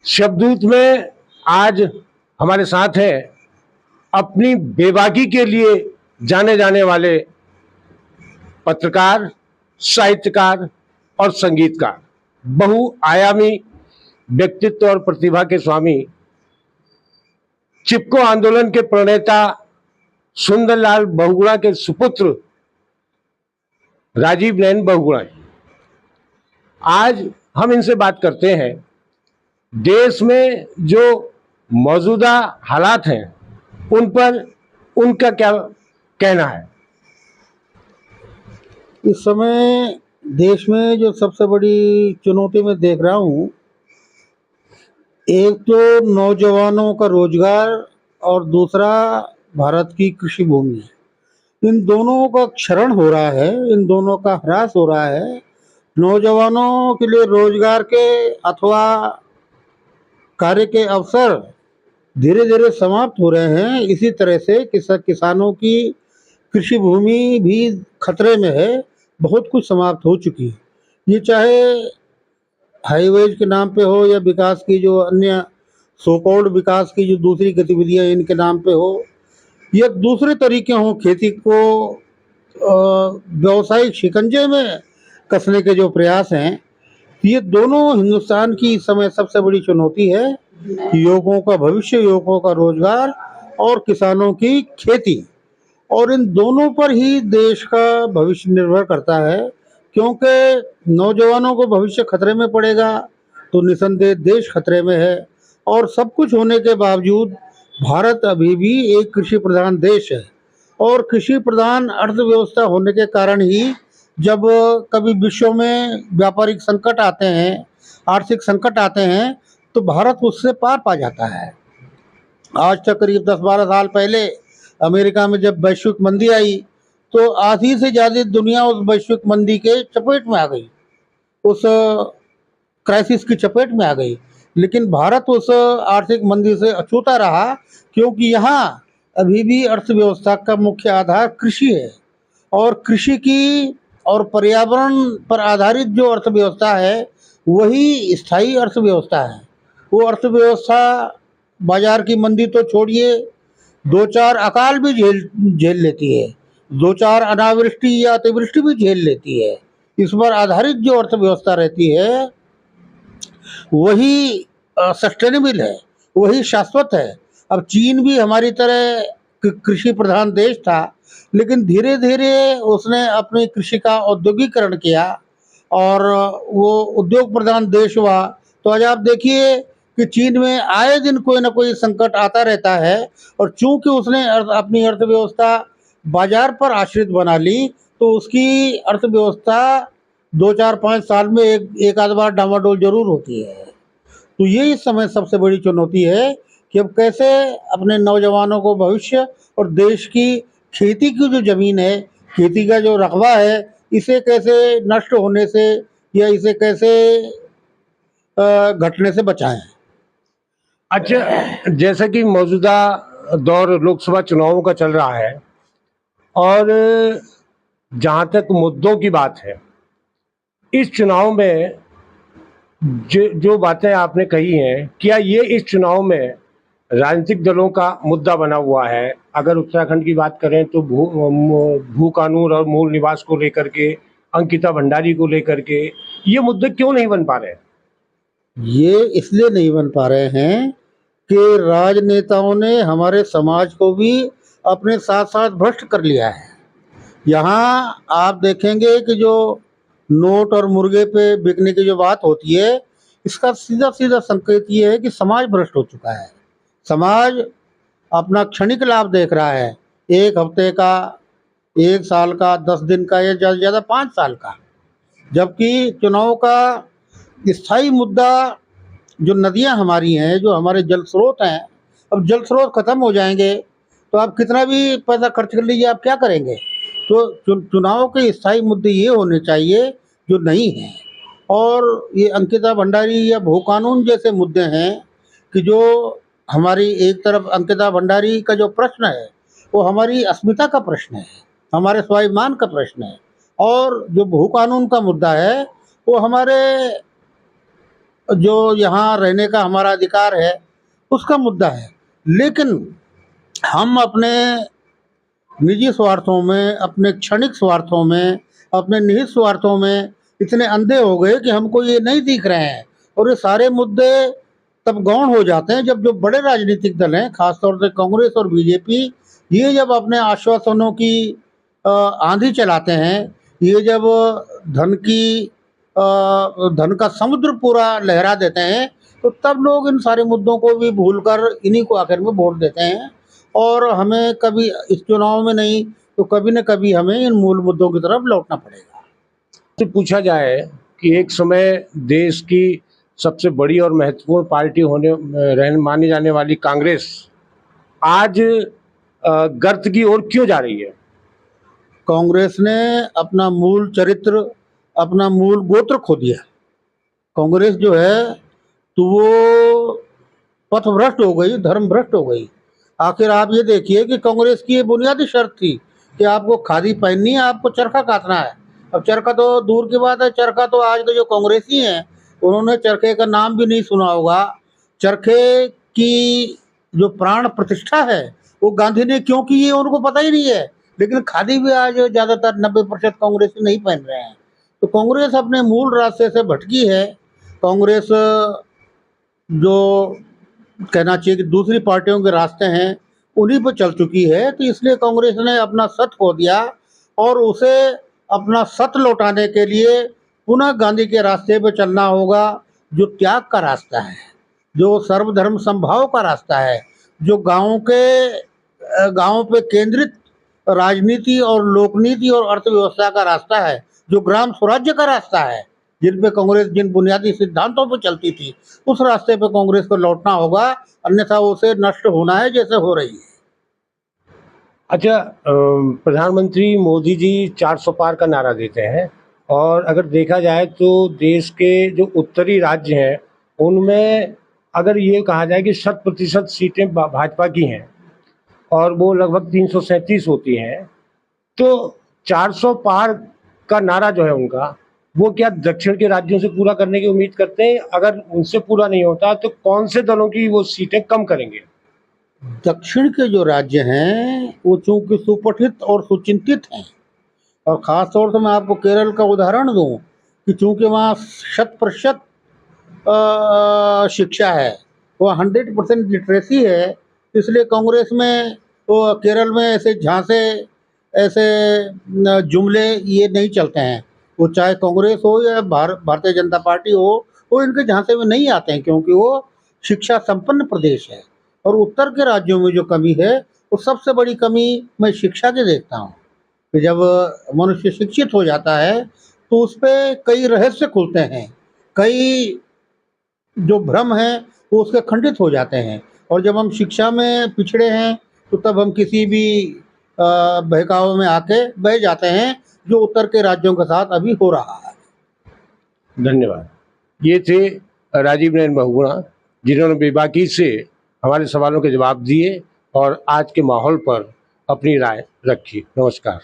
शब्दूत में आज हमारे साथ है अपनी बेबाकी के लिए जाने जाने वाले पत्रकार, साहित्यकार और संगीतकार, बहुआयामी व्यक्तित्व और प्रतिभा के स्वामी, चिपको आंदोलन के प्रणेता सुंदरलाल बहुगुणा के सुपुत्र राजीव नयन बहुगुणा। आज हम इनसे बात करते हैं देश में जो मौजूदा हालात हैं उन पर उनका क्या कहना है। इस समय देश में जो सबसे बड़ी चुनौती मैं देख रहा हूँ, एक तो नौजवानों का रोजगार और दूसरा भारत की कृषि भूमि। इन दोनों का क्षरण हो रहा है, इन दोनों का ह्रास हो रहा है। नौजवानों के लिए रोजगार के अथवा कार्य के अवसर धीरे धीरे समाप्त हो रहे हैं। इसी तरह से किसानों की कृषि भूमि भी खतरे में है, बहुत कुछ समाप्त हो चुकी है। ये चाहे हाईवेज के नाम पे हो या विकास की जो अन्य सो कॉल्ड विकास की जो दूसरी गतिविधियां इनके नाम पे हो या दूसरे तरीके हों, खेती को व्यावसायिक शिकंजे में कसने के जो प्रयास हैं, ये दोनों हिंदुस्तान की इस समय सबसे बड़ी चुनौती है। युवकों का भविष्य, युवकों का रोजगार और किसानों की खेती, और इन दोनों पर ही देश का भविष्य निर्भर करता है। क्योंकि नौजवानों को भविष्य खतरे में पड़ेगा तो निसंदेह देश खतरे में है। और सब कुछ होने के बावजूद भारत अभी भी एक कृषि प्रधान देश है, और कृषि प्रधान अर्थव्यवस्था होने के कारण ही जब कभी विश्व में व्यापारिक संकट आते हैं, आर्थिक संकट आते हैं, तो भारत उससे पार पा जाता है। आज तक करीब 10-12 साल पहले अमेरिका में जब वैश्विक मंदी आई तो आधी से ज़्यादा दुनिया उस वैश्विक मंदी के चपेट में आ गई, उस क्राइसिस की चपेट में आ गई। लेकिन भारत उस आर्थिक मंदी से अछूता रहा, क्योंकि यहाँ अभी भी अर्थव्यवस्था का मुख्य आधार कृषि है। और कृषि की और पर्यावरण पर आधारित जो अर्थव्यवस्था है वही स्थायी अर्थव्यवस्था है। वो अर्थव्यवस्था बाजार की मंदी तो छोड़िए, 2-4 अकाल भी झेल लेती है, 2-4 अनावृष्टि या अतिवृष्टि भी झेल लेती है। इस पर आधारित जो अर्थव्यवस्था रहती है वही सस्टेनेबल है, वही शाश्वत है। अब चीन भी हमारी तरह कृषि प्रधान देश था, लेकिन धीरे धीरे उसने अपनी कृषि का औद्योगिकरण किया और वो उद्योग प्रधान देश हुआ। तो आज आप देखिए कि चीन में आए दिन कोई ना कोई संकट आता रहता है, और चूंकि उसने अपनी अर्थव्यवस्था बाजार पर आश्रित बना ली तो उसकी अर्थव्यवस्था 2-4-5 साल में एक आध बार डामाडोल जरूर होती है। तो ये इस समय सबसे बड़ी चुनौती है कि अब कैसे अपने नौजवानों को भविष्य और देश की खेती की जो ज़मीन है, खेती का जो रकबा है, इसे कैसे नष्ट होने से या इसे कैसे घटने से बचाएं। अच्छा, जैसा कि मौजूदा दौर लोकसभा चुनावों का चल रहा है और जहाँ तक मुद्दों की बात है, इस चुनाव में जो बातें आपने कही हैं, क्या ये इस चुनाव में राजनीतिक दलों का मुद्दा बना हुआ है? अगर उत्तराखंड की बात करें तो भू कानून और मूल निवास को लेकर के, अंकिता भंडारी को लेकर के, ये मुद्दे क्यों नहीं बन पा रहे हैं? ये इसलिए नहीं बन पा रहे हैं कि राजनेताओं ने हमारे समाज को भी अपने साथ साथ भ्रष्ट कर लिया है। यहाँ आप देखेंगे कि जो नोट और मुर्गे पे बिकने की जो बात होती है, इसका सीधा सीधा संकेत ये है कि समाज भ्रष्ट हो चुका है। समाज अपना क्षणिक लाभ देख रहा है, 1 हफ्ते का, 1 साल का, 10 दिन का या ज़्यादा से ज़्यादा 5 साल का। जबकि चुनाव का स्थायी मुद्दा जो नदियाँ हमारी हैं, जो हमारे जल स्रोत हैं, अब जल स्रोत खत्म हो जाएंगे तो आप कितना भी पैसा खर्च कर लीजिए, आप क्या करेंगे? तो चुनाव के स्थायी मुद्दे ये होने चाहिए जो नहीं हैं। और ये अंकिता भंडारी या भू कानून जैसे मुद्दे हैं कि जो हमारी, एक तरफ अंकिता भंडारी का जो प्रश्न है वो हमारी अस्मिता का प्रश्न है, हमारे स्वाभिमान का प्रश्न है, और जो भू कानून का मुद्दा है वो हमारे जो यहाँ रहने का हमारा अधिकार है उसका मुद्दा है। लेकिन हम अपने निजी स्वार्थों में, अपने क्षणिक स्वार्थों में, अपने निहित स्वार्थों में इतने अंधे हो गए कि हमको ये नहीं दिख रहे हैं। और ये सारे मुद्दे तब गौण हो जाते हैं जब जो बड़े राजनीतिक दल हैं, खासतौर से कांग्रेस और बीजेपी, ये जब अपने आश्वासनों की आंधी चलाते हैं, ये जब धन की धन का समुद्र पूरा लहरा देते हैं, तो तब लोग इन सारे मुद्दों को भी भूलकर इन्हीं को आखिर में वोट देते हैं। और हमें कभी इस चुनाव में नहीं तो कभी न कभी हमें इन मूल मुद्दों की तरफ लौटना पड़ेगा। से पूछा जाए कि एक समय देश की सबसे बड़ी और महत्वपूर्ण पार्टी रहने मानी जाने वाली कांग्रेस आज गर्त की ओर क्यों जा रही है? कांग्रेस ने अपना मूल चरित्र, अपना मूल गोत्र खो दिया। कांग्रेस जो है तो वो पथभ्रष्ट हो गई, धर्म भ्रष्ट हो गई। आखिर आप ये देखिए कि कांग्रेस की ये बुनियादी शर्त थी कि आपको खादी पहननी है, आपको चरखा काटना है। अब चरखा तो दूर की बात है, चरखा तो आज के जो कांग्रेसी हैं उन्होंने चरखे का नाम भी नहीं सुना होगा। चरखे की जो प्राण प्रतिष्ठा है वो गांधी ने क्यों की है उनको पता ही नहीं है। लेकिन खादी भी आज ज़्यादातर 90% कांग्रेसी नहीं पहन रहे हैं। तो कांग्रेस अपने मूल रास्ते से भटकी है। कांग्रेस जो कहना चाहिए कि दूसरी पार्टियों के रास्ते हैं उन्हीं पर चल चुकी है। तो इसलिए कांग्रेस ने अपना सत खो दिया और उसे अपना सत लौटाने के लिए पुनः गांधी के रास्ते पर चलना होगा, जो त्याग का रास्ता है, जो सर्वधर्म समभाव का रास्ता है, जो गाँव पे केंद्रित राजनीति और लोकनीति और अर्थव्यवस्था का रास्ता है, जो ग्राम स्वराज्य का रास्ता है, जिन पे कांग्रेस जिन बुनियादी सिद्धांतों पर चलती थी, उस रास्ते पे कांग्रेस को लौटना होगा, अन्यथा उसे नष्ट होना है जैसे हो रही है। अच्छा, प्रधानमंत्री मोदी जी 400 पार का नारा देते हैं और अगर देखा जाए तो देश के जो उत्तरी राज्य हैं उनमें अगर ये कहा जाए कि 100% सीटें भाजपा की हैं और वो लगभग 337 होती हैं, तो 400 पार का नारा जो है उनका, वो क्या दक्षिण के राज्यों से पूरा करने की उम्मीद करते हैं? अगर उनसे पूरा नहीं होता तो कौन से दलों की वो सीटें कम करेंगे? दक्षिण के जो राज्य हैं वो चूंकि सुपठित और सुचिंतित हैं, और ख़ास तौर से मैं आपको केरल का उदाहरण दूं कि चूंकि वहाँ 100% शिक्षा है, वो 100% लिटरेसी है, इसलिए कांग्रेस में वो केरल में ऐसे झांसे, ऐसे जुमले ये नहीं चलते हैं। वो चाहे कांग्रेस हो या भारतीय जनता पार्टी हो, वो इनके झांसे में नहीं आते हैं, क्योंकि वो शिक्षा संपन्न प्रदेश है। और उत्तर के राज्यों में जो कमी है वो सबसे बड़ी कमी मैं शिक्षा की देखता हूँ कि जब मनुष्य शिक्षित हो जाता है तो उस पर कई रहस्य खुलते हैं, कई जो भ्रम हैं वो उसके खंडित हो जाते हैं। और जब हम शिक्षा में पिछड़े हैं तो तब हम किसी भी बहकावे में आके बह जाते हैं, जो उत्तर के राज्यों के साथ अभी हो रहा है। धन्यवाद। ये थे राजीव नयन बहुगुणा, जिन्होंने बेबाकी से हमारे सवालों के जवाब दिए और आज के माहौल पर अपनी राय रखी। नमस्कार।